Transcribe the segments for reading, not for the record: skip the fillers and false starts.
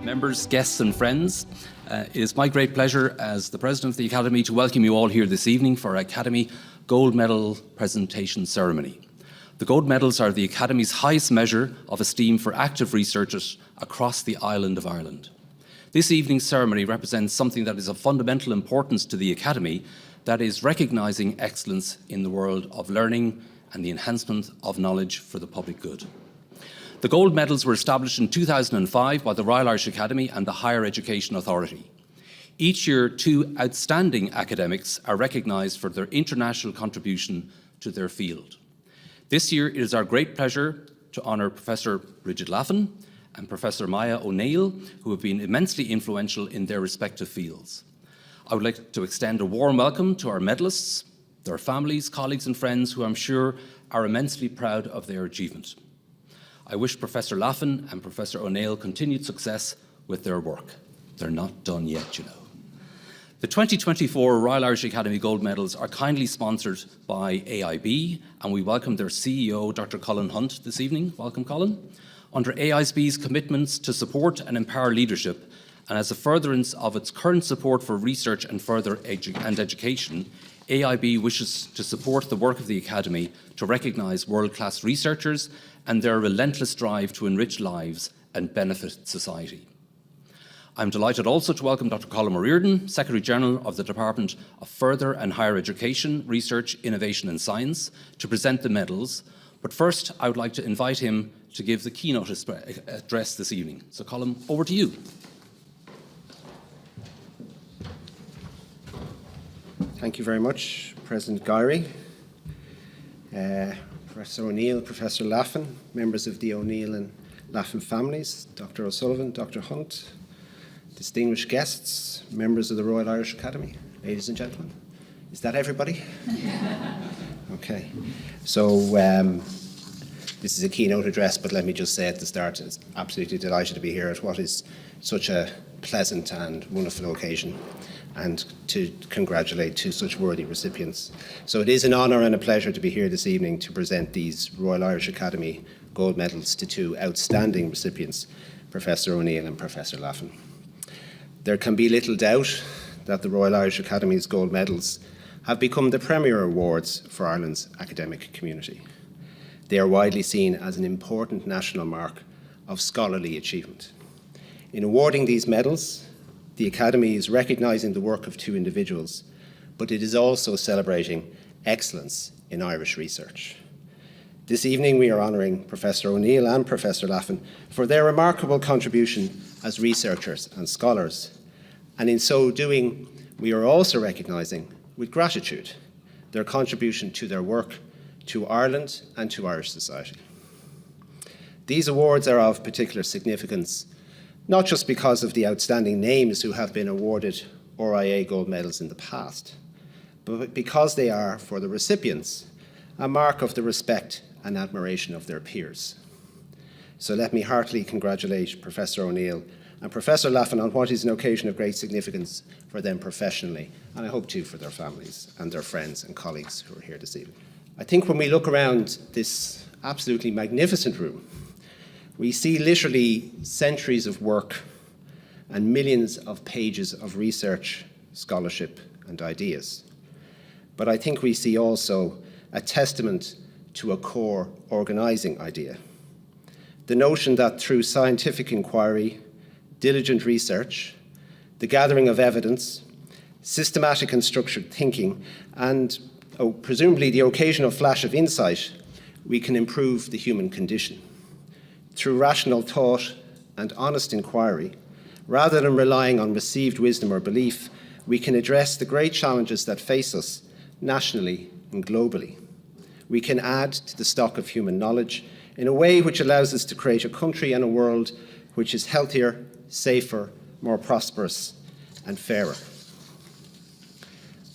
members, guests and friends. It is my great pleasure as the President of the Academy to welcome you all here this evening for our Academy Gold Medal presentation ceremony. The Gold Medals are the Academy's highest measure of esteem for active researchers across the island of Ireland. This evening's ceremony represents something that is of fundamental importance to the Academy, that is recognising excellence in the world of learning and the enhancement of knowledge for the public good. The Gold Medals were established in 2005 by the Royal Irish Academy and the Higher Education Authority. Each year, two outstanding academics are recognised for their international contribution to their field. This year, it is our great pleasure to honour Professor Brigid Laffan and Professor Máire O'Neill, who have been immensely influential in their respective fields. I would like to extend a warm welcome to our medalists, their families, colleagues and friends who I'm sure are immensely proud of their achievement. I wish Professor Laffan and Professor O'Neill continued success with their work. They're not done yet, you know. The 2024 Royal Irish Academy Gold Medals are kindly sponsored by AIB, and we welcome their CEO, Dr. Colm Hunt, this evening. Welcome, Colm. Under AIB's commitments to support and empower leadership, and as a furtherance of its current support for research and further education, AIB wishes to support the work of the Academy to recognise world-class researchers and their relentless drive to enrich lives and benefit society. I'm delighted also to welcome Dr. Colm O'Riordan, Secretary-General of the Department of Further and Higher Education, Research, Innovation and Science, to present the medals. But first, I would like to invite him to give the keynote address this evening. So Colm, over to you. Thank you very much, President Guiry, Professor O'Neill, Professor Laffan, members of the O'Neill and Laffan families, Dr. O'Sullivan, Dr. Hunt, distinguished guests, members of the Royal Irish Academy, ladies and gentlemen. Is that everybody? Okay. So this is a keynote address, but let me just say at the start, I'm absolutely delighted to be here at what is such a pleasant and wonderful occasion, and to congratulate two such worthy recipients. So it is an honour and a pleasure to be here this evening to present these Royal Irish Academy Gold Medals to two outstanding recipients, Professor O'Neill and Professor Laffan. There can be little doubt that the Royal Irish Academy's Gold Medals have become the premier awards for Ireland's academic community. They are widely seen as an important national mark of scholarly achievement. In awarding these medals, the Academy is recognising the work of two individuals, but it is also celebrating excellence in Irish research. This evening we are honouring Professor O'Neill and Professor Laffan for their remarkable contribution as researchers and scholars, and in so doing we are also recognising with gratitude their contribution to their work, to Ireland and to Irish society. These awards are of particular significance, not just because of the outstanding names who have been awarded RIA Gold Medals in the past, but because they are, for the recipients, a mark of the respect and admiration of their peers. So let me heartily congratulate Professor O'Neill and Professor Laffan on what is an occasion of great significance for them professionally, and I hope too for their families and their friends and colleagues who are here this evening. I think when we look around this absolutely magnificent room, we see literally centuries of work and millions of pages of research, scholarship and ideas. But I think we see also a testament to a core organising idea. The notion that through scientific inquiry, diligent research, the gathering of evidence, systematic and structured thinking, and presumably the occasional flash of insight, we can improve the human condition. Through rational thought and honest inquiry, rather than relying on received wisdom or belief, we can address the great challenges that face us nationally and globally. We can add to the stock of human knowledge in a way which allows us to create a country and a world which is healthier, safer, more prosperous and fairer.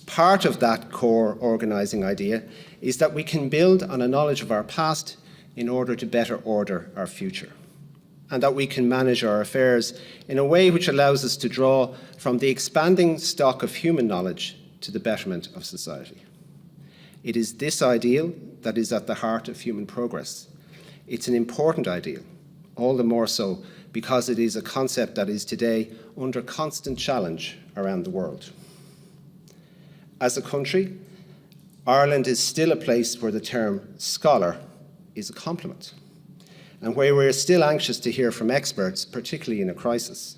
Part of that core organising idea is that we can build on a knowledge of our past in order to better order our future, and that we can manage our affairs in a way which allows us to draw from the expanding stock of human knowledge to the betterment of society. It is this ideal that is at the heart of human progress. It's an important ideal, all the more so because it is a concept that is today under constant challenge around the world. As a country, Ireland is still a place where the term scholar is a compliment, and where we're still anxious to hear from experts, particularly in a crisis.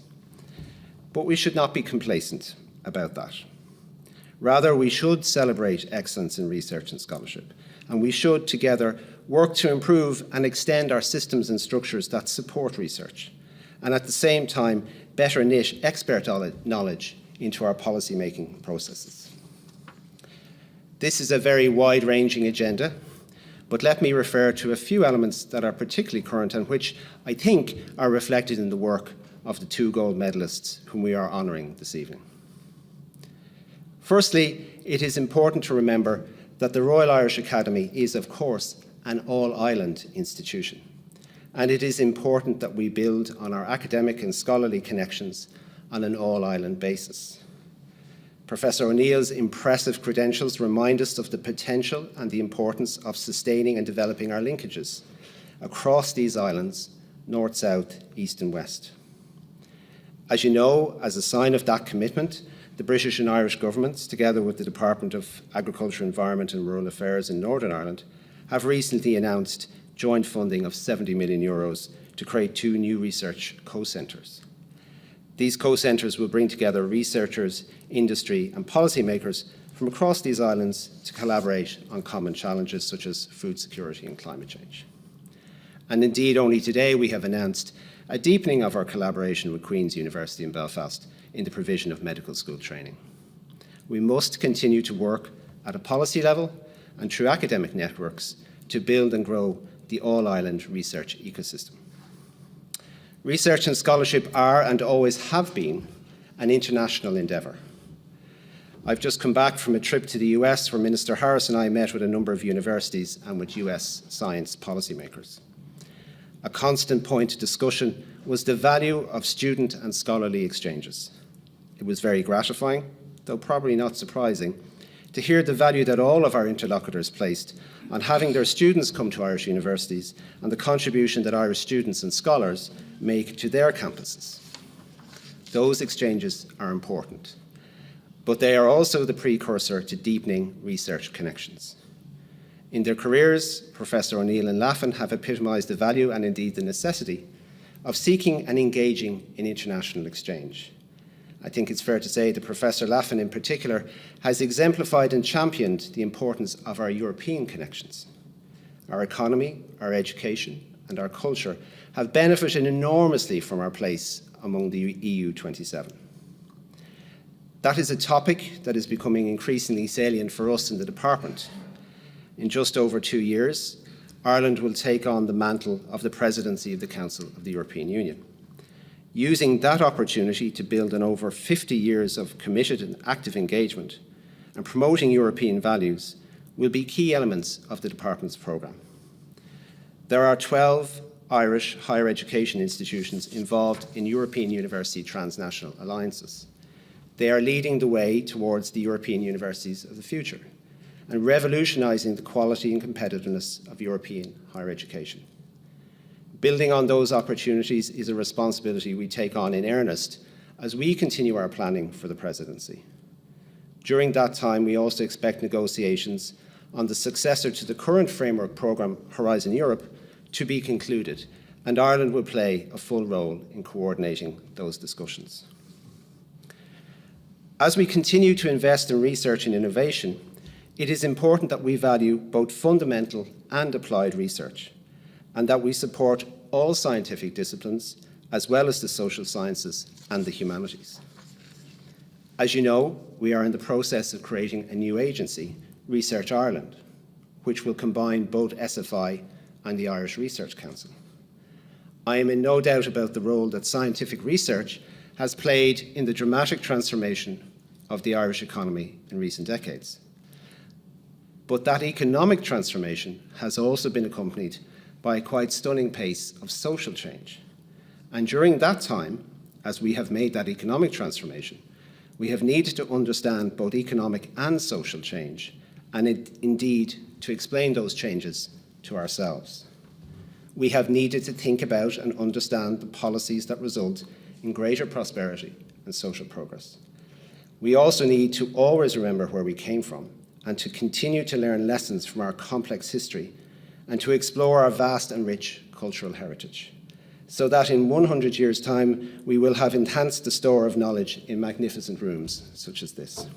But we should not be complacent about that. Rather, we should celebrate excellence in research and scholarship, and we should together work to improve and extend our systems and structures that support research, and at the same time better knit expert knowledge into our policy-making processes. This is a very wide-ranging agenda, but let me refer to a few elements that are particularly current and which I think are reflected in the work of the 2 gold medalists whom we are honouring this evening. Firstly, it is important to remember that the Royal Irish Academy is, of course, an all-island institution, and it is important that we build on our academic and scholarly connections on an all-island basis. Professor O'Neill's impressive credentials remind us of the potential and the importance of sustaining and developing our linkages across these islands, north, south, east and west. As you know, as a sign of that commitment, the British and Irish governments, together with the Department of Agriculture, Environment and Rural Affairs in Northern Ireland, have recently announced joint funding of €70 million to create 2 new research co-centres. These co-centres will bring together researchers, industry and policymakers from across these islands to collaborate on common challenges such as food security and climate change. And indeed, only today we have announced a deepening of our collaboration with Queen's University in Belfast in the provision of medical school training. We must continue to work at a policy level and through academic networks to build and grow the all-island research ecosystem. Research and scholarship are and always have been an international endeavour. I've just come back from a trip to the US where Minister Harris and I met with a number of universities and with US science policymakers. A constant point of discussion was the value of student and scholarly exchanges. It was very gratifying, though probably not surprising, to hear the value that all of our interlocutors placed on having their students come to Irish universities and the contribution that Irish students and scholars make to their campuses. Those exchanges are important, but they are also the precursor to deepening research connections. In their careers, Professor O'Neill and Laffan have epitomised the value and indeed the necessity of seeking and engaging in international exchange. I think it's fair to say that Professor Laffan in particular has exemplified and championed the importance of our European connections. Our economy, our education and our culture have benefited enormously from our place among the EU 27. That is a topic that is becoming increasingly salient for us in the department. In just over 2 years, Ireland will take on the mantle of the presidency of the Council of the European Union. Using that opportunity to build on over 50 years of committed and active engagement and promoting European values will be key elements of the department's programme. There are 12 Irish higher education institutions involved in European University transnational alliances. They are leading the way towards the European universities of the future and revolutionising the quality and competitiveness of European higher education. Building on those opportunities is a responsibility we take on in earnest as we continue our planning for the presidency. During that time, we also expect negotiations on the successor to the current framework programme, Horizon Europe, to be concluded, and Ireland will play a full role in coordinating those discussions. As we continue to invest in research and innovation, it is important that we value both fundamental and applied research, and that we support all scientific disciplines, as well as the social sciences and the humanities. As you know, we are in the process of creating a new agency, Research Ireland, which will combine both SFI and the Irish Research Council. I am in no doubt about the role that scientific research has played in the dramatic transformation of the Irish economy in recent decades. But that economic transformation has also been accompanied by a quite stunning pace of social change. And during that time, as we have made that economic transformation, we have needed to understand both economic and social change, and indeed to explain those changes to ourselves. we have needed to think about and understand the policies that result in greater prosperity and social progress. We also need to always remember where we came from and to continue to learn lessons from our complex history and to explore our vast and rich cultural heritage, so that in 100 years' time we will have enhanced the store of knowledge in magnificent rooms such as this.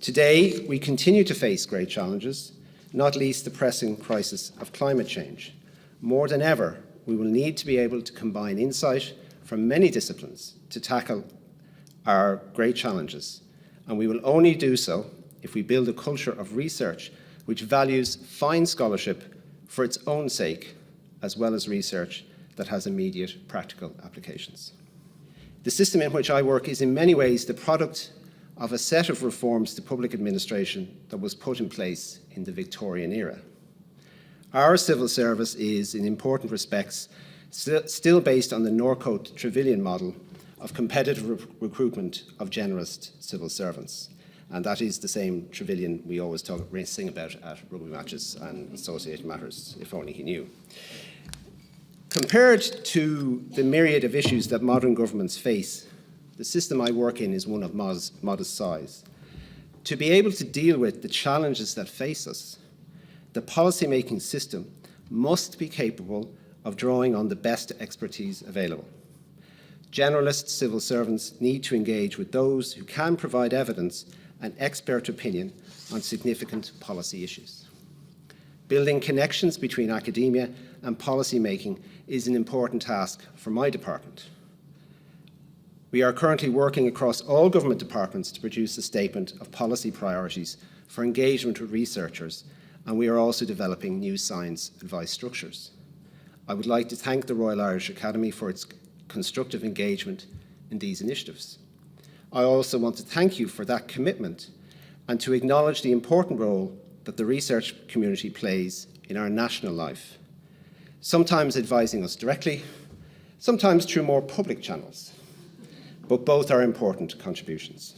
Today, we continue to face great challenges, not least the pressing crisis of climate change. More than ever, we will need to be able to combine insight from many disciplines to tackle our great challenges, and we will only do so if we build a culture of research which values fine scholarship for its own sake, as well as research that has immediate practical applications. The system in which I work is in many ways the product of a set of reforms to public administration that was put in place in the Victorian era. Our civil service is, in important respects, still based on the Norcote-Trevelyan model of competitive recruitment of generous civil servants. And that is the same Trevelyan we always sing about at rugby matches and associated matters, if only he knew. Compared to the myriad of issues that modern governments face, the system I work in is one of modest size. To be able to deal with the challenges that face us, the policy-making system must be capable of drawing on the best expertise available. Generalist civil servants need to engage with those who can provide evidence and expert opinion on significant policy issues. Building connections between academia and policy-making is an important task for my department. We are currently working across all government departments to produce a statement of policy priorities for engagement with researchers, and we are also developing new science advice structures. I would like to thank the Royal Irish Academy for its constructive engagement in these initiatives. I also want to thank you for that commitment and to acknowledge the important role that the research community plays in our national life, sometimes advising us directly, sometimes through more public channels, but both are important contributions.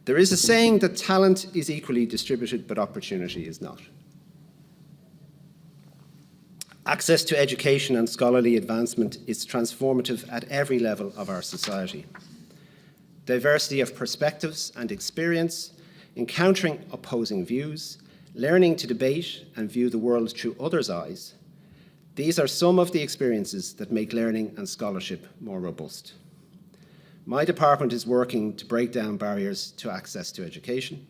There is a saying that talent is equally distributed, but opportunity is not. Access to education and scholarly advancement is transformative at every level of our society. Diversity of perspectives and experience, encountering opposing views, learning to debate and view the world through others' eyes, these are some of the experiences that make learning and scholarship more robust. My department is working to break down barriers to access to education,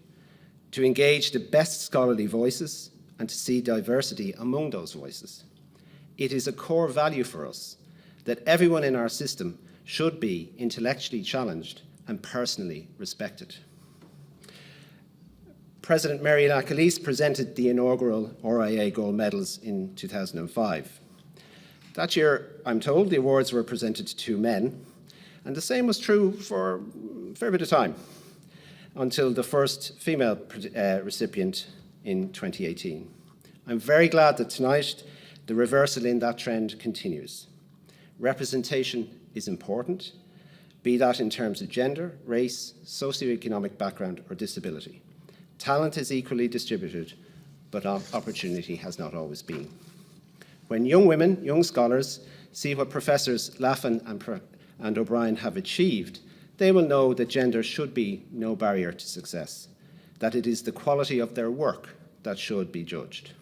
to engage the best scholarly voices, and to see diversity among those voices. It is a core value for us that everyone in our system should be intellectually challenged and personally respected. President Máire presented the inaugural RIA Gold Medals in 2005. That year, I'm told, the awards were presented to two men, and the same was true for a fair bit of time, until the first female recipient in 2018. I'm very glad that tonight the reversal in that trend continues. Representation is important, be that in terms of gender, race, socioeconomic background, or disability. Talent is equally distributed, but opportunity has not always been. When young women, young scholars, see what Professors Laffan and O'Brien have achieved, they will know that gender should be no barrier to success, that it is the quality of their work that should be judged.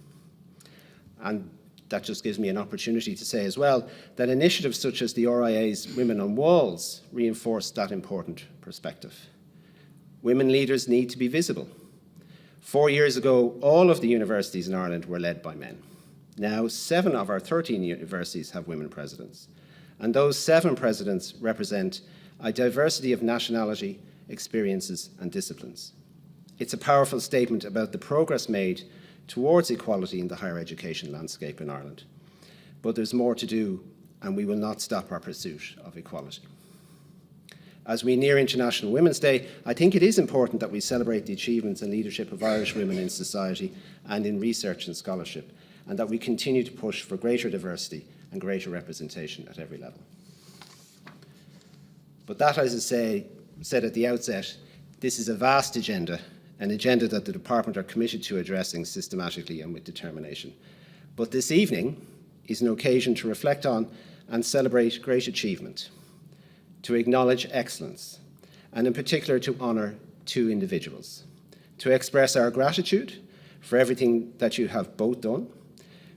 And that just gives me an opportunity to say as well that initiatives such as the RIA's Women on Walls reinforce that important perspective. Women leaders need to be visible. 4 years ago, all of the universities in Ireland were led by men. Now, 7 of our 13 universities have women presidents, and those 7 presidents represent a diversity of nationality, experiences, and disciplines. It's a powerful statement about the progress made towards equality in the higher education landscape in Ireland. But there's more to do, and we will not stop our pursuit of equality. As we near International Women's Day, I think it is important that we celebrate the achievements and leadership of Irish women in society and in research and scholarship, and that we continue to push for greater diversity and greater representation at every level. But that, as I said at the outset, this is a vast agenda, an agenda that the Department are committed to addressing systematically and with determination. But this evening is an occasion to reflect on and celebrate great achievement, to acknowledge excellence, and in particular to honour two individuals, to express our gratitude for everything that you have both done,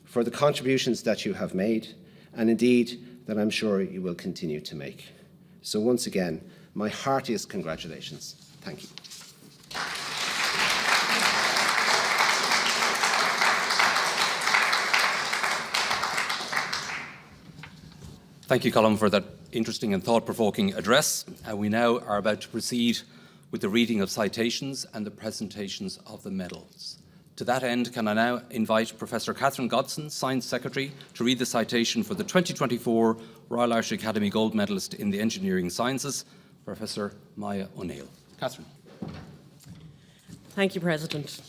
for the contributions that you have made, and indeed that I'm sure you will continue to make. So once again, my heartiest congratulations. Thank you. Thank you, Colm, for that interesting and thought-provoking address. We now are about to proceed with the reading of citations and the presentations of the medals. To that end, can I now invite Professor Catherine Godson, Science Secretary, to read the citation for the 2024 Royal Irish Academy Gold Medalist in the Engineering Sciences, Professor Máire O'Neill. Catherine. Thank you, President.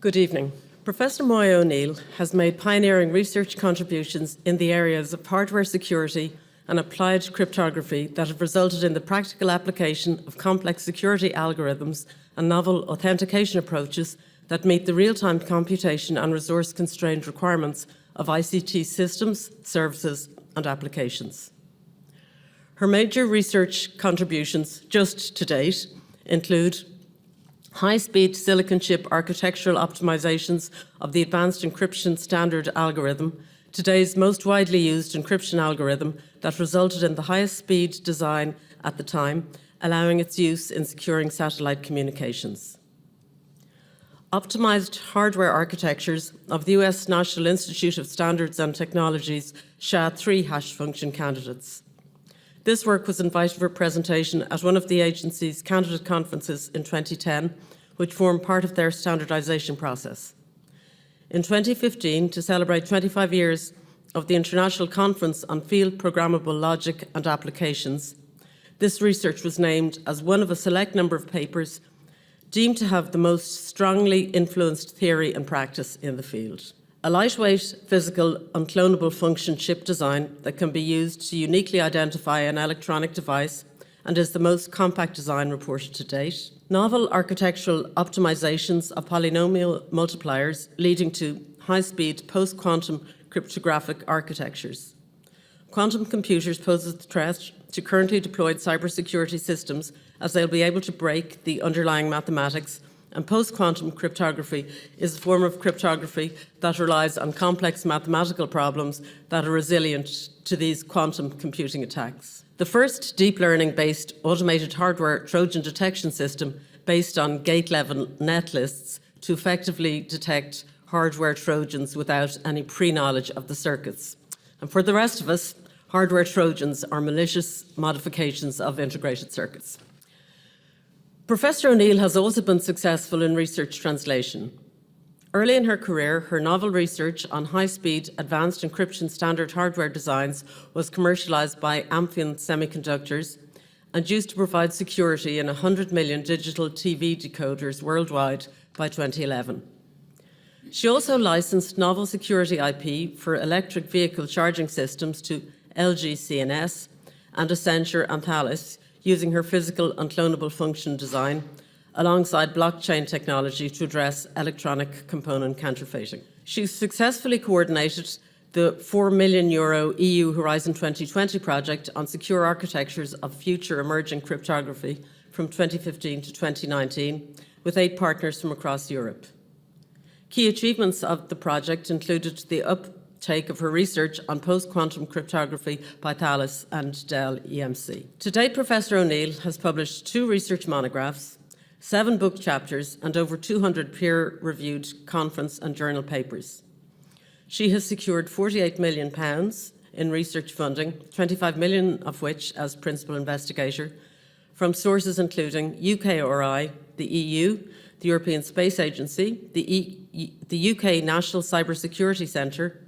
Good evening. Professor Máire O'Neill has made pioneering research contributions in the areas of hardware security and applied cryptography that have resulted in the practical application of complex security algorithms and novel authentication approaches that meet the real-time computation and resource-constrained requirements of ICT systems, services and applications. Her major research contributions just to date include high-speed silicon chip architectural optimizations of the advanced encryption standard algorithm, today's most widely used encryption algorithm that resulted in the highest speed design at the time, allowing its use in securing satellite communications. Optimized hardware architectures of the US National Institute of Standards and Technology's SHA-3 hash function candidates. This work was invited for presentation at one of the agency's candidate conferences in 2010, which formed part of their standardization process. In 2015, to celebrate 25 years of the International Conference on Field Programmable Logic and Applications, this research was named as one of a select number of papers deemed to have the most strongly influenced theory and practice in the field. A lightweight, physical, unclonable function chip design that can be used to uniquely identify an electronic device and is the most compact design reported to date. Novel architectural optimizations of polynomial multipliers leading to high-speed post-quantum cryptographic architectures. Quantum computers pose a threat to currently deployed cybersecurity systems as they'll be able to break the underlying mathematics, and post-quantum cryptography is a form of cryptography that relies on complex mathematical problems that are resilient to these quantum computing attacks. The first deep learning-based automated hardware Trojan detection system based on gate-level netlists to effectively detect hardware Trojans without any pre-knowledge of the circuits. And for the rest of us, hardware Trojans are malicious modifications of integrated circuits. Professor O'Neill has also been successful in research translation. Early in her career, her novel research on high-speed advanced encryption standard hardware designs was commercialized by Amphion Semiconductors and used to provide security in 100 million digital TV decoders worldwide by 2011. She also licensed novel security IP for electric vehicle charging systems to LG C&S and Accenture and Thales, using her physical unclonable function design alongside blockchain technology to address electronic component counterfeiting. She successfully coordinated the €4 million EU Horizon 2020 project on secure architectures of future emerging cryptography from 2015 to 2019 with 8 partners from across Europe. Key achievements of the project included the uptake of her research on post-quantum cryptography by Thales and Dell EMC. To date, Professor O'Neill has published 2 research monographs, 7 book chapters, and over 200 peer-reviewed conference and journal papers. She has secured £48 million in research funding, 25 million of which as principal investigator, from sources including UKRI, the EU, the European Space Agency, the UK National Cybersecurity Centre,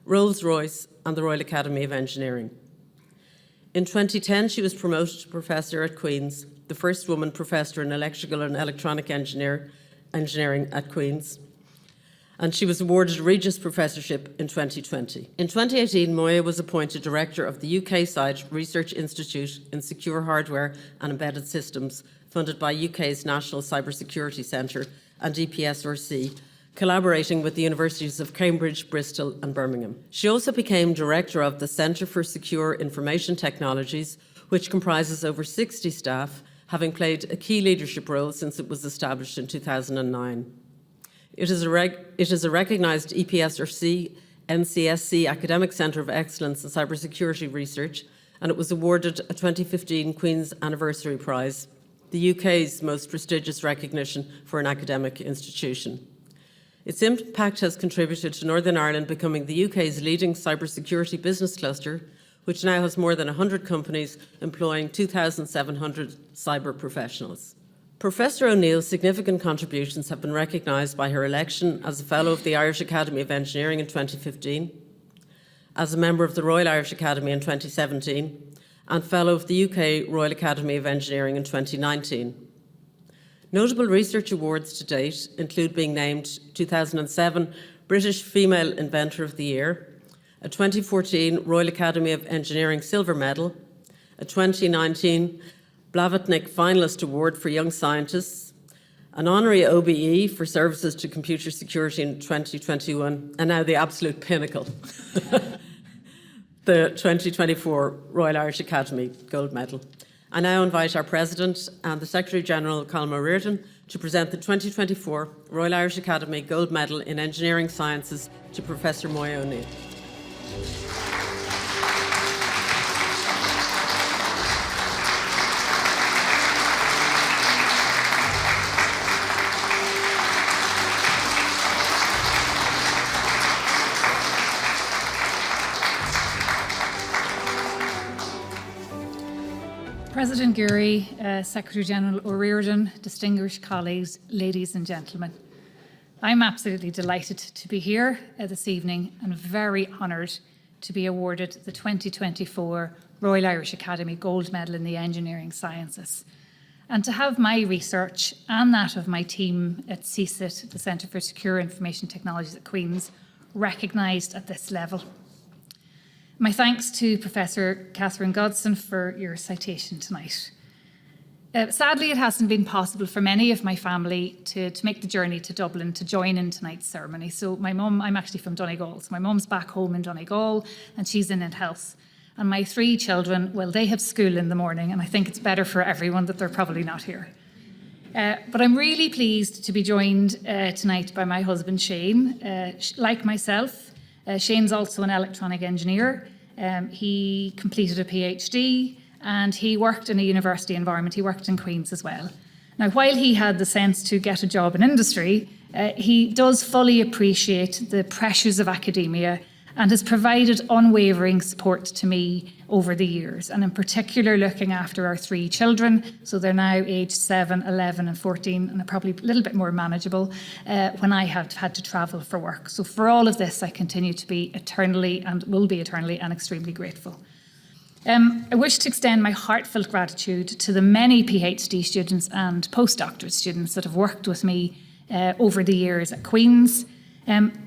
Rolls-Royce and the Royal Academy of Engineering. In 2010, she was promoted to professor at Queen's, the first woman professor in electrical and electronic engineering at Queen's, and she was awarded a Regis Professorship in 2020. In 2018, Máire was appointed Director of the UK-side Research Institute in Secure Hardware and Embedded Systems, funded by UK's National Cybersecurity Centre and EPSRC, collaborating with the Universities of Cambridge, Bristol and Birmingham. She also became director of the Centre for Secure Information Technologies, which comprises over 60 staff, having played a key leadership role since it was established in 2009. It is a recognised EPSRC NCSC Academic Centre of Excellence in Cybersecurity Research, and it was awarded a 2015 Queen's Anniversary Prize, the UK's most prestigious recognition for an academic institution. Its impact has contributed to Northern Ireland becoming the UK's leading cybersecurity business cluster, which now has more than 100 companies employing 2,700 cyber professionals. Professor O'Neill's significant contributions have been recognised by her election as a Fellow of the Irish Academy of Engineering in 2015, as a member of the Royal Irish Academy in 2017, and Fellow of the UK Royal Academy of Engineering in 2019. Notable research awards to date include being named 2007 British Female Inventor of the Year, a 2014 Royal Academy of Engineering Silver Medal, a 2019 Blavatnik Finalist Award for Young Scientists, an honorary OBE for services to computer security in 2021, and now the absolute pinnacle, the 2024 Royal Irish Academy Gold Medal. I now invite our President and the Secretary-General, Colm, to present the 2024 Royal Irish Academy Gold Medal in Engineering Sciences to Professor Máire O'Neill. President Guiry, Secretary-General O'Riordan, distinguished colleagues, ladies and gentlemen. I'm absolutely delighted to be here this evening and very honoured to be awarded the 2024 Royal Irish Academy Gold Medal in the Engineering Sciences, and to have my research and that of my team at CSIT, the Centre for Secure Information Technologies at Queen's, recognised at this level. My thanks to Professor Catherine Godson for your citation tonight. Sadly, it hasn't been possible for many of my family to make the journey to Dublin to join in tonight's ceremony. So my mum, I'm actually from Donegal, so my mum's back home in Donegal and she's in health. And my 3 children, well, they have school in the morning and I think it's better for everyone that they're probably not here. But I'm really pleased to be joined tonight by my husband, Shane. Like myself, Shane's also an electronic engineer. He completed a PhD and he worked in a university environment. He worked in Queen's as well. Now, while he had the sense to get a job in industry, he does fully appreciate the pressures of academia and has provided unwavering support to me over the years, and in particular looking after our 3 children. So they're now aged 7, 11 and 14 and are probably a little bit more manageable when I have had to travel for work. So for all of this, I continue to be eternally and will be eternally and extremely grateful. I wish to extend my heartfelt gratitude to the many PhD students and postdoctorate students that have worked with me over the years at Queen's.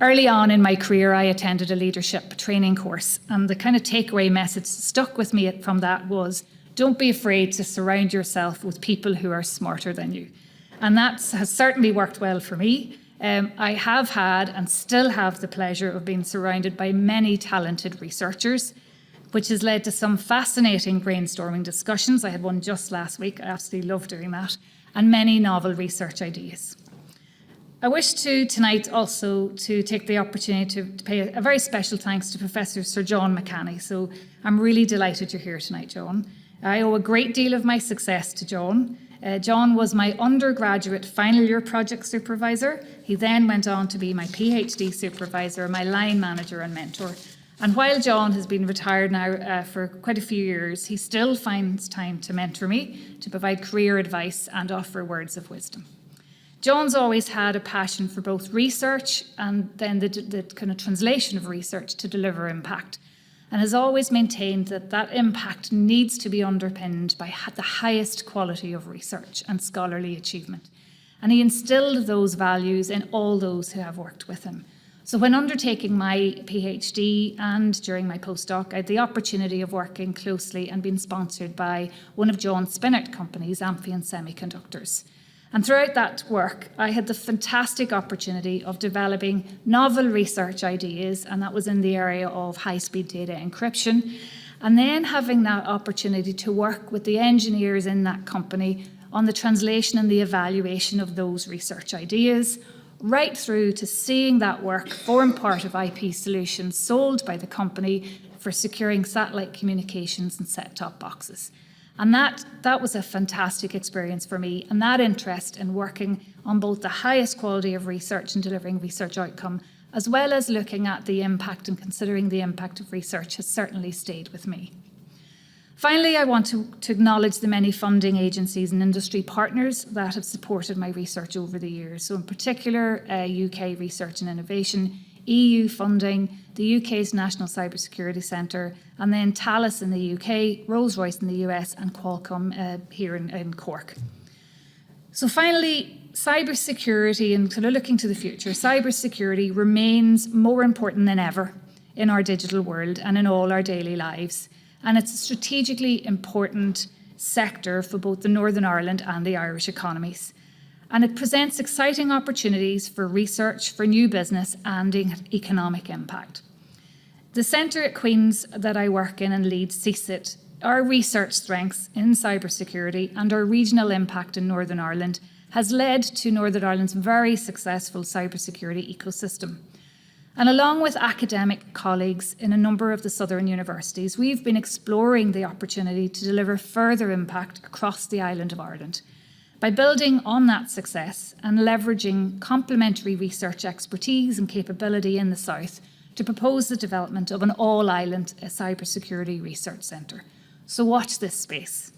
Early on in my career, I attended a leadership training course, and the kind of takeaway message stuck with me from that was, don't be afraid to surround yourself with people who are smarter than you. And that has certainly worked well for me. I have had and still have the pleasure of being surrounded by many talented researchers, which has led to some fascinating brainstorming discussions. I had one just last week. I absolutely love doing that, and many novel research ideas. I wish to tonight also to take the opportunity to pay a very special thanks to Professor Sir John McCanney. So I'm really delighted you're here tonight, John. I owe a great deal of my success to John. John was my undergraduate final year project supervisor. He then went on to be my PhD supervisor, my line manager and mentor. And while John has been retired now for quite a few years, he still finds time to mentor me, to provide career advice and offer words of wisdom. John's always had a passion for both research and then the kind of translation of research to deliver impact, and has always maintained that that impact needs to be underpinned by the highest quality of research and scholarly achievement. And he instilled those values in all those who have worked with him. So when undertaking my PhD and during my postdoc, I had the opportunity of working closely and being sponsored by one of John Spinner's companies, Amphion Semiconductors. And throughout that work, I had the fantastic opportunity of developing novel research ideas, and that was in the area of high-speed data encryption, and then having that opportunity to work with the engineers in that company on the translation and the evaluation of those research ideas, right through to seeing that work form part of IP solutions sold by the company for securing satellite communications and set-top boxes. And that was a fantastic experience for me, and that interest in working on both the highest quality of research and delivering research outcome, as well as looking at the impact and considering the impact of research, has certainly stayed with me. Finally, I want to acknowledge the many funding agencies and industry partners that have supported my research over the years. So in particular, UK Research and Innovation, EU funding, the UK's National Cybersecurity Centre, and then Thales in the UK, Rolls-Royce in the US, and Qualcomm here in Cork. So finally, cybersecurity, and sort of looking to the future, cybersecurity remains more important than ever in our digital world and in all our daily lives. And it's a strategically important sector for both the Northern Ireland and the Irish economies. And it presents exciting opportunities for research, for new business and economic impact. The centre at Queen's that I work in and lead, CSIT, our research strengths in cybersecurity and our regional impact in Northern Ireland has led to Northern Ireland's very successful cybersecurity ecosystem. And along with academic colleagues in a number of the southern universities, we've been exploring the opportunity to deliver further impact across the island of Ireland by building on that success and leveraging complementary research expertise and capability in the south to propose the development of an all-island cybersecurity research centre. So watch this space.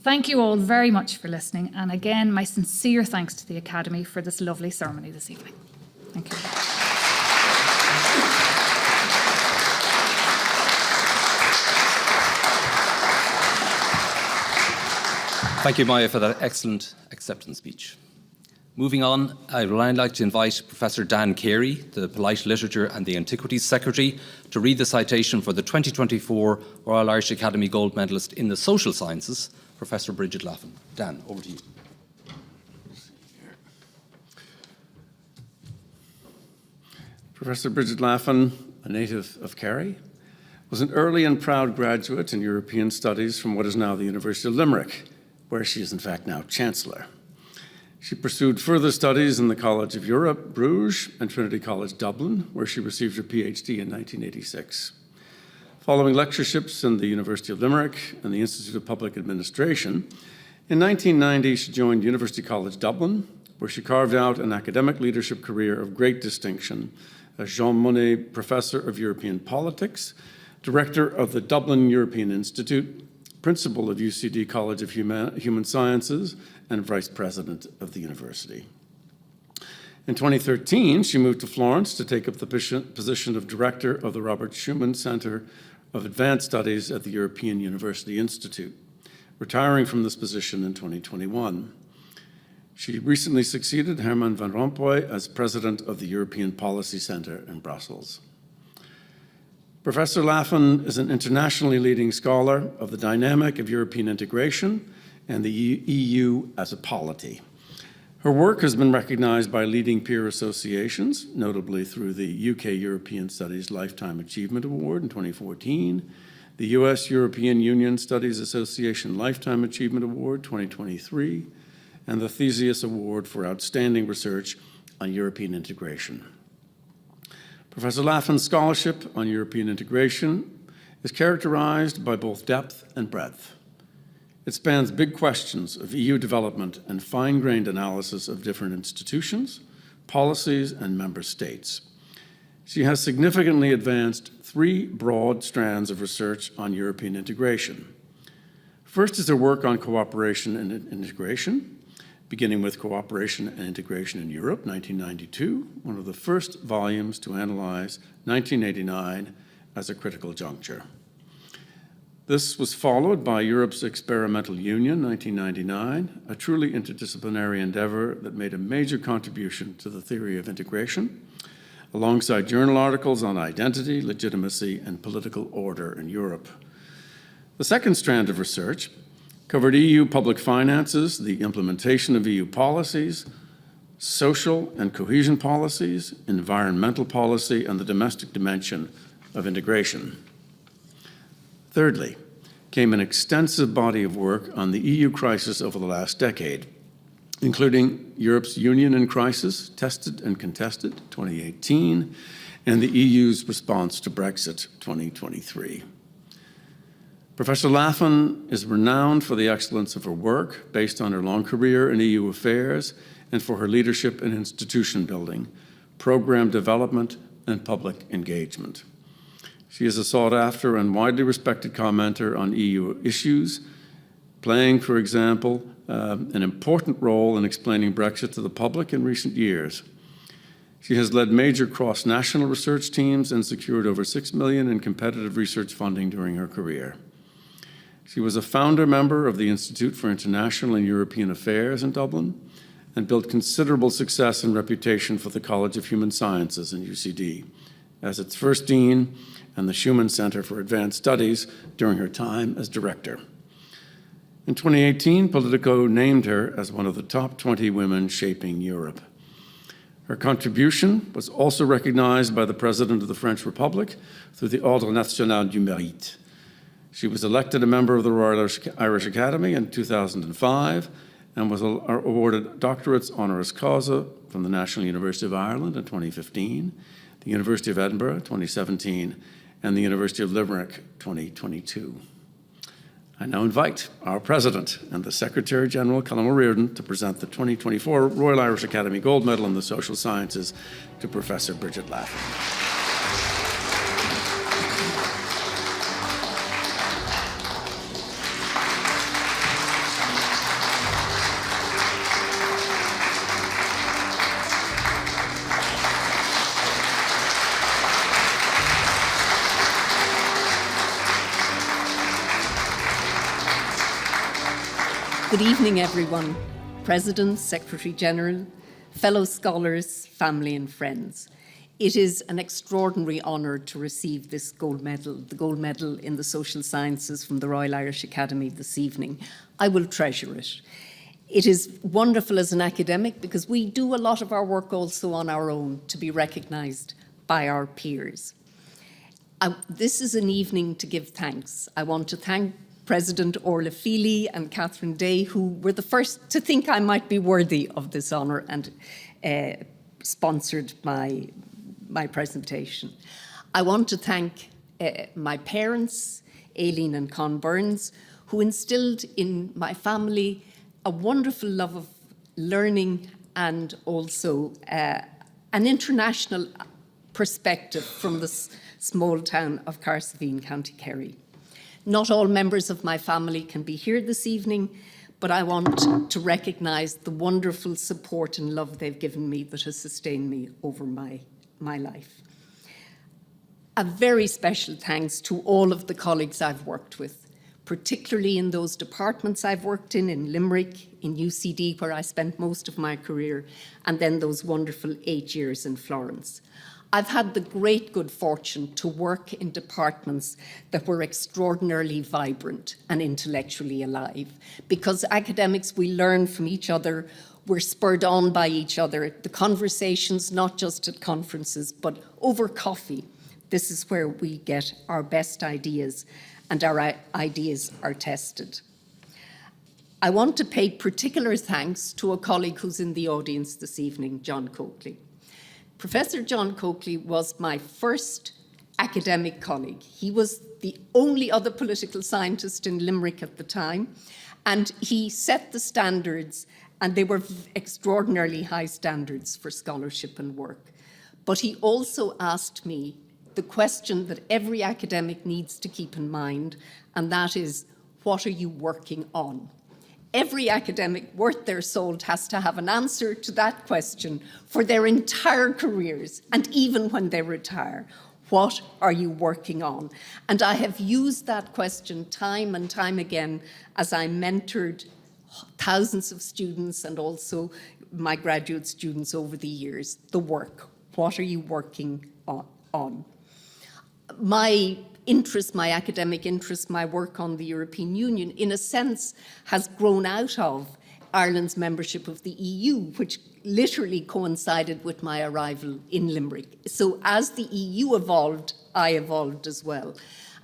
Thank you all very much for listening, and again, my sincere thanks to the Academy for this lovely ceremony this evening. Thank you. Thank you, Máire, for that excellent acceptance speech. Moving on, I would now like to invite Professor Dan Carey, the Polite Literature and the Antiquities Secretary, to read the citation for the 2024 Royal Irish Academy Gold Medalist in the Social Sciences, Professor Brigid Laffan. Dan, over to you. Professor Brigid Laffan, a native of Kerry, was an early and proud graduate in European studies from what is now the University of Limerick, where she is in fact now Chancellor. She pursued further studies in the College of Europe, Bruges, and Trinity College, Dublin, where she received her PhD in 1986. Following lectureships in the University of Limerick and the Institute of Public Administration, in 1990 she joined University College Dublin, where she carved out an academic leadership career of great distinction as Jean Monnet Professor of European Politics, Director of the Dublin European Institute, Principal of UCD College of Human Sciences, and Vice President of the university. In 2013, she moved to Florence to take up the position of Director of the Robert Schuman Center of Advanced Studies at the European University Institute, retiring from this position in 2021. She recently succeeded Herman Van Rompuy as President of the European Policy Center in Brussels. Professor Laffan is an internationally leading scholar of the dynamic of European integration and the EU as a polity. Her work has been recognized by leading peer associations, notably through the UK European Studies Lifetime Achievement Award in 2014, the US European Union Studies Association Lifetime Achievement Award 2023, and the Theseus Award for Outstanding Research on European Integration. Professor Laffan's scholarship on European integration is characterized by both depth and breadth. It spans big questions of EU development and fine-grained analysis of different institutions, policies, and member states. She has significantly advanced three broad strands of research on European integration. First is her work on cooperation and integration, beginning with Cooperation and Integration in Europe, 1992, one of the first volumes to analyze 1989 as a critical juncture. This was followed by Europe's Experimental Union, 1999, a truly interdisciplinary endeavor that made a major contribution to the theory of integration, alongside journal articles on identity, legitimacy, and political order in Europe. The second strand of research covered EU public finances, the implementation of EU policies, social and cohesion policies, environmental policy, and the domestic dimension of integration. Thirdly, came an extensive body of work on the EU crisis over the last decade, including Europe's Union in Crisis, Tested and Contested, 2018, and the EU's response to Brexit, 2023. Professor Laffan is renowned for the excellence of her work based on her long career in EU affairs and for her leadership in institution building, program development, and public engagement. She is a sought-after and widely respected commenter on EU issues, playing, for example, an important role in explaining Brexit to the public in recent years. She has led major cross-national research teams and secured over $6 million in competitive research funding during her career. She was a founder member of the Institute for International and European Affairs in Dublin and built considerable success and reputation for the College of Human Sciences in UCD as its first dean and the Schumann Center for Advanced Studies during her time as director. In 2018, Politico named her as one of the top 20 women shaping Europe. Her contribution was also recognized by the President of the French Republic through the Ordre National du Mérite. She was elected a member of the Royal Irish Academy in 2005 and was awarded doctorates honoris causa from the National University of Ireland in 2015, the University of Edinburgh 2017, and the University of Limerick 2022. I now invite our President and the Secretary-General, Colm to present the 2024 Royal Irish Academy Gold Medal in the Social Sciences to Professor Brigid Laffan. Good evening, everyone. President, Secretary-General, fellow scholars, family and friends. It is an extraordinary honour to receive this gold medal, the Gold Medal in the Social Sciences from the Royal Irish Academy this evening. I will treasure it. It is wonderful as an academic because we do a lot of our work also on our own to be recognised by our peers. This is an evening to give thanks. I want to thank President Orla Feely and Catherine Day, who were the first to think I might be worthy of this honour and sponsored my presentation. I want to thank my parents, Aileen and Con Burns, who instilled in my family a wonderful love of learning and also an international perspective from the small town of Carsaveen, County Kerry. Not all members of my family can be here this evening, but I want to recognise the wonderful support and love they've given me that has sustained me over my life. A very special thanks to all of the colleagues I've worked with, particularly in those departments I've worked in Limerick, in UCD, where I spent most of my career, and then those wonderful 8 years in Florence. I've had the great good fortune to work in departments that were extraordinarily vibrant and intellectually alive. Because academics, we learn from each other, we're spurred on by each other. The conversations, not just at conferences, but over coffee. This is where we get our best ideas and our ideas are tested. I want to pay particular thanks to a colleague who's in the audience this evening, John Coakley. Professor John Coakley was my first academic colleague. He was the only other political scientist in Limerick at the time, and he set the standards, and they were extraordinarily high standards for scholarship and work. But he also asked me the question that every academic needs to keep in mind, and that is, what are you working on? Every academic worth their salt has to have an answer to that question for their entire careers, and even when they retire. What are you working on? And I have used that question time and time again as I mentored thousands of students and also my graduate students over the years. The work. What are you working on? My interest, my academic interest, my work on the European Union, in a sense, has grown out of Ireland's membership of the EU, which literally coincided with my arrival in Limerick. So as the EU evolved, I evolved as well.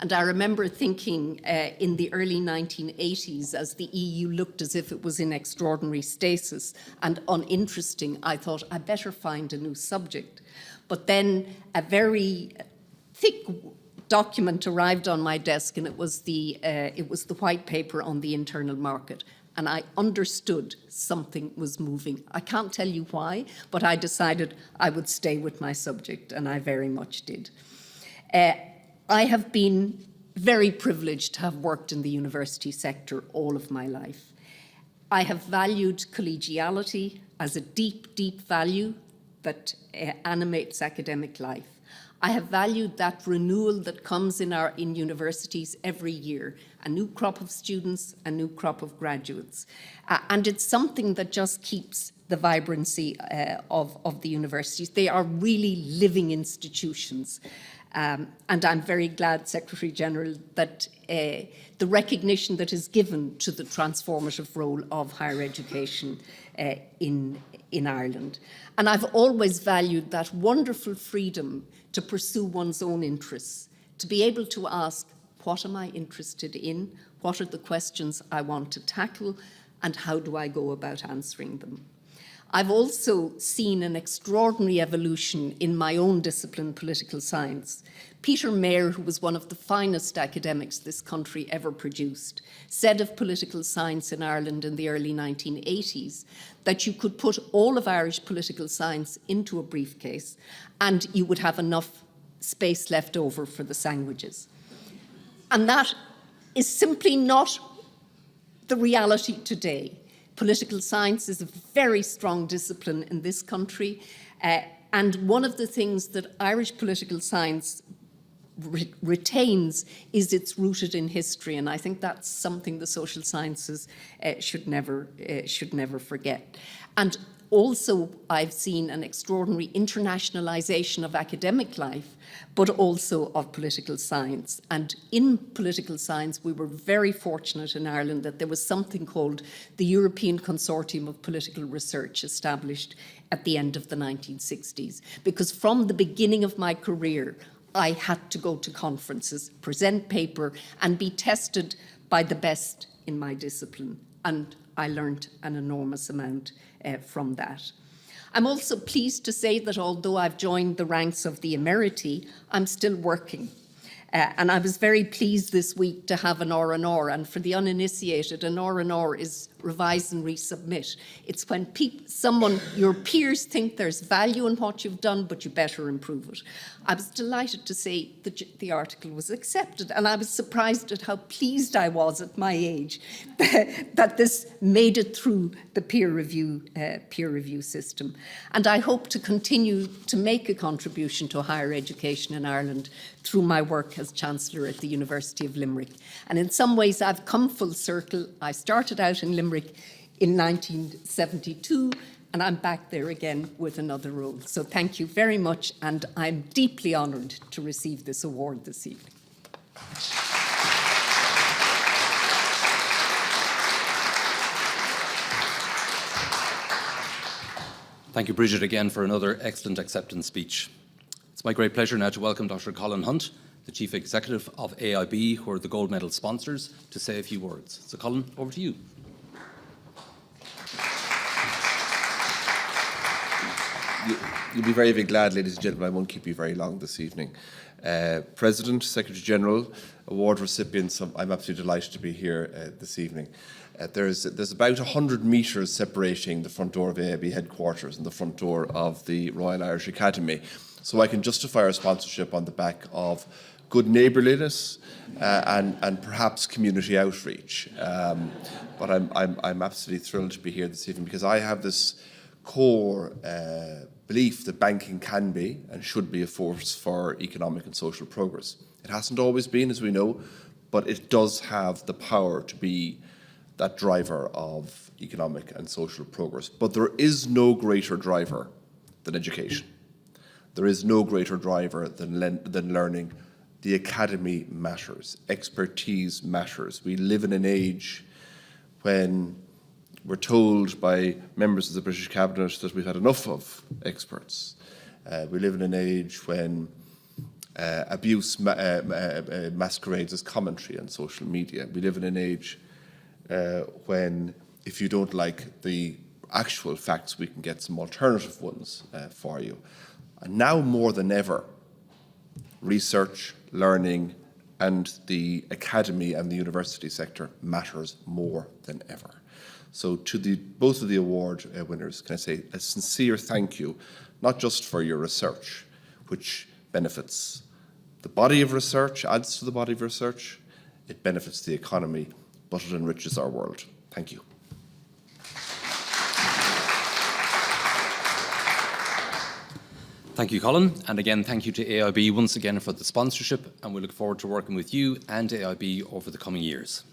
And I remember thinking in the early 1980s, as the EU looked as if it was in extraordinary stasis and uninteresting, I thought, I better find a new subject. But then a very thick document arrived on my desk, and it was the white paper on the internal market. And I understood something was moving. I can't tell you why, but I decided I would stay with my subject, and I very much did. I have been very privileged to have worked in the university sector all of my life. I have valued collegiality as a deep, deep value that animates academic life. I have valued that renewal that comes in universities every year, a new crop of students, a new crop of graduates. And it's something that just keeps the vibrancy of the universities. They are really living institutions. And I'm very glad, Secretary General, that the recognition that is given to the transformative role of higher education in Ireland. And I've always valued that wonderful freedom to pursue one's own interests, to be able to ask, what am I interested in? What are the questions I want to tackle? And how do I go about answering them? I've also seen an extraordinary evolution in my own discipline, political science. Peter Máire, who was one of the finest academics this country ever produced, said of political science in Ireland in the early 1980s that you could put all of Irish political science into a briefcase and you would have enough space left over for the sandwiches. And that is simply not the reality today. Political science is a very strong discipline in this country, and one of the things that Irish political science retains is it's rooted in history, and I think that's something the social sciences should never forget. And also, I've seen an extraordinary internationalization of academic life, but also of political science. And in political science, we were very fortunate in Ireland that there was something called the European Consortium of Political Research established at the end of the 1960s. Because from the beginning of my career, I had to go to conferences, present paper, and be tested by the best in my discipline. And I learned an enormous amount from that. I'm also pleased to say that although I've joined the ranks of the emeriti, I'm still working. And I was very pleased this week to have an R&R, and for the uninitiated, an R&R is revise and resubmit. It's when your peers think there's value in what you've done, but you better improve it. I was delighted to say that the article was accepted, and I was surprised at how pleased I was at my age that this made it through the peer review system. And I hope to continue to make a contribution to higher education in Ireland through my work as Chancellor at the University of Limerick. And in some ways, I've come full circle. I started out in Limerick in 1972, and I'm back there again with another role. So thank you very much, and I'm deeply honoured to receive this award this evening. Thank you, Brigid, again for another excellent acceptance speech. It's my great pleasure now to welcome Dr. Colm Hunt, the Chief Executive of AIB, who are the Gold Medal sponsors, to say a few words. So, Colm, over to you. You'll be very, very glad, ladies and gentlemen, I won't keep you very long this evening. President, Secretary General, award recipients, I'm absolutely delighted to be here this evening. There's about 100 metres separating the front door of AIB headquarters and the front door of the Royal Irish Academy. So I can justify our sponsorship on the back of good neighbourliness and perhaps community outreach. But I'm absolutely thrilled to be here this evening because I have this core belief that banking can be and should be a force for economic and social progress. It hasn't always been, as we know, but it does have the power to be that driver of economic and social progress. But there is no greater driver than education. There is no greater driver than learning. The academy matters. Expertise matters. We live in an age when we're told by members of the British Cabinet that we've had enough of experts. We live in an age when abuse masquerades as commentary on social media. We live in an age when, if you don't like the actual facts, we can get some alternative ones for you. And now more than ever, research, learning, and the academy and the university sector matters more than ever. So to both of the award winners, can I say a sincere thank you, not just for your research, which benefits the body of research, adds to the body of research, it benefits the economy, but it enriches our world. Thank you. Thank you, Colm. And again, thank you to AIB once again for the sponsorship, and we look forward to working with you and AIB over the coming years.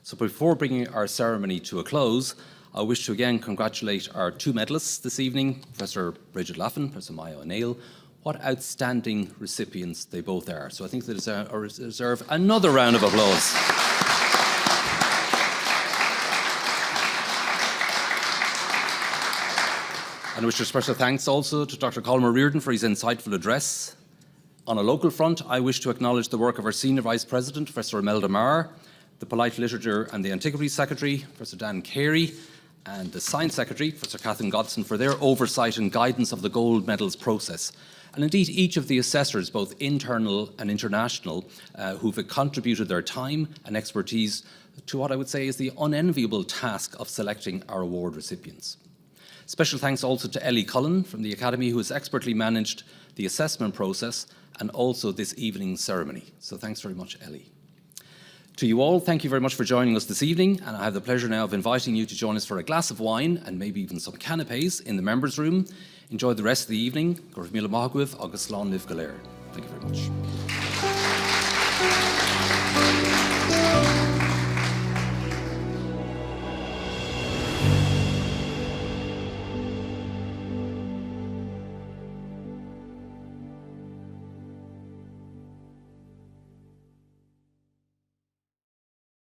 So before bringing our ceremony to a close, I wish to again congratulate our two medalists this evening, Professor Brigid Laffan, Professor Máire. What outstanding recipients they both are. So I think they deserve another round of applause. And I wish to special thanks also to Dr. Colm for his insightful address. On a local front, I wish to acknowledge the work of our Senior Vice President, Professor Imelda Maher, the Polite Literature and the Antiquities Secretary, Professor Dan Carey, and the Science Secretary, Professor Catherine Godson, for their oversight and guidance of the Gold Medals process. And indeed, each of the assessors, both internal and international, who've contributed their time and expertise to what I would say is the unenviable task of selecting our award recipients. Special thanks also to Ellie Cullen from the Academy, who has expertly managed the assessment process and also this evening's ceremony. So thanks very much, Ellie. To you all, thank you very much for joining us this evening, and I have the pleasure now of inviting you to join us for a glass of wine and maybe even some canapes in the members' room. Enjoy the rest of the evening. Thank you very much.